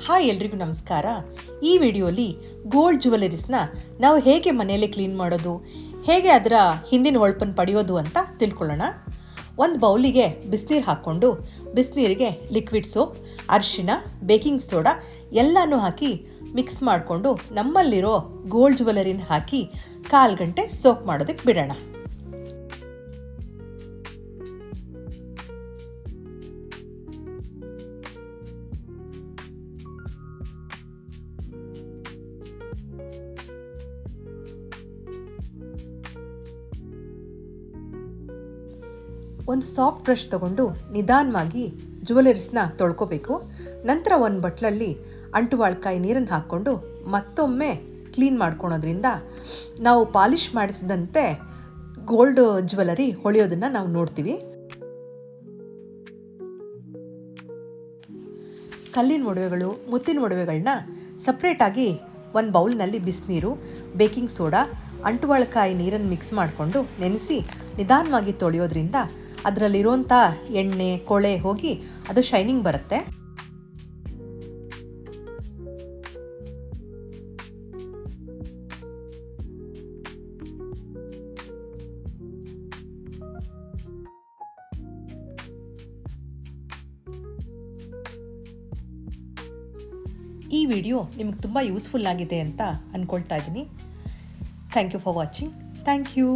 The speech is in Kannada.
ಹಾಯ್ ಎಲ್ರಿಗೂ ನಮಸ್ಕಾರ. ಈ ವಿಡಿಯೋಲಿ ಗೋಲ್ಡ್ ಜ್ಯುವೆಲರೀಸ್ನ ನಾವು ಹೇಗೆ ಮನೆಯಲ್ಲೇ ಕ್ಲೀನ್ ಮಾಡೋದು, ಹೇಗೆ ಅದರ ಹಿಂದಿನ ಹೊಳಪನ್ನು ಪಡೆಯೋದು ಅಂತ ತಿಳ್ಕೊಳ್ಳೋಣ. ಒಂದು ಬೌಲಿಗೆ ಬಿಸಿನೀರು ಹಾಕ್ಕೊಂಡು ಬಿಸಿನೀರಿಗೆ ಲಿಕ್ವಿಡ್ ಸೋಪ್, ಅರಿಶಿನ, ಬೇಕಿಂಗ್ ಸೋಡಾ ಎಲ್ಲನೂ ಹಾಕಿ ಮಿಕ್ಸ್ ಮಾಡಿಕೊಂಡು ನಮ್ಮಲ್ಲಿರೋ ಗೋಲ್ಡ್ ಜ್ಯುವೆಲರಿನ ಹಾಕಿ 1/4 ಗಂಟೆ ಸೋಕ್ ಮಾಡೋದಕ್ಕೆ ಬಿಡೋಣ. ಒಂದು ಸಾಫ್ಟ್ ಬ್ರಷ್ ತಗೊಂಡು ನಿಧಾನವಾಗಿ ಜ್ಯುವೆಲರೀಸ್ನ ತೊಳ್ಕೊಬೇಕು. ನಂತರ ಒಂದು ಬಟ್ಲಲ್ಲಿ ಅಂಟುವಾಳ್ಕಾಯಿ ನೀರನ್ನು ಹಾಕ್ಕೊಂಡು ಮತ್ತೊಮ್ಮೆ ಕ್ಲೀನ್ ಮಾಡ್ಕೊಳೋದ್ರಿಂದ ನಾವು ಪಾಲಿಷ್ ಮಾಡಿಸಿದಂತೆ ಗೋಲ್ಡ್ ಜ್ಯುವೆಲರಿ ಹೊಳೆಯೋದನ್ನು ನಾವು ನೋಡ್ತೀವಿ. ಕಲ್ಲಿನ ಒಡವೆಗಳು, ಮುತ್ತಿನ ಒಡವೆಗಳನ್ನ ಸಪ್ರೇಟಾಗಿ ಒಂದು ಬೌಲ್ನಲ್ಲಿ ಬಿಸಿನೀರು, ಬೇಕಿಂಗ್ ಸೋಡಾ, ಅಂಟುವಾಳ್ಕಾಯಿ ನೀರನ್ನು ಮಿಕ್ಸ್ ಮಾಡಿಕೊಂಡು ನೆನೆಸಿ ನಿಧಾನವಾಗಿ ತೊಳೆಯೋದ್ರಿಂದ ಅದರಲ್ಲಿರುವಂಥ ಎಣ್ಣೆ, ಕೊಳೆ ಹೋಗಿ ಅದು ಶೈನಿಂಗ್ ಬರುತ್ತೆ. ಈ ವಿಡಿಯೋ ನಿಮ್ಗೆ ತುಂಬ ಯೂಸ್ಫುಲ್ ಆಗಿದೆ ಅಂತ ಅಂದ್ಕೊಳ್ತಾ ಇದ್ದೀನಿ. Thank you for watching. Thank you.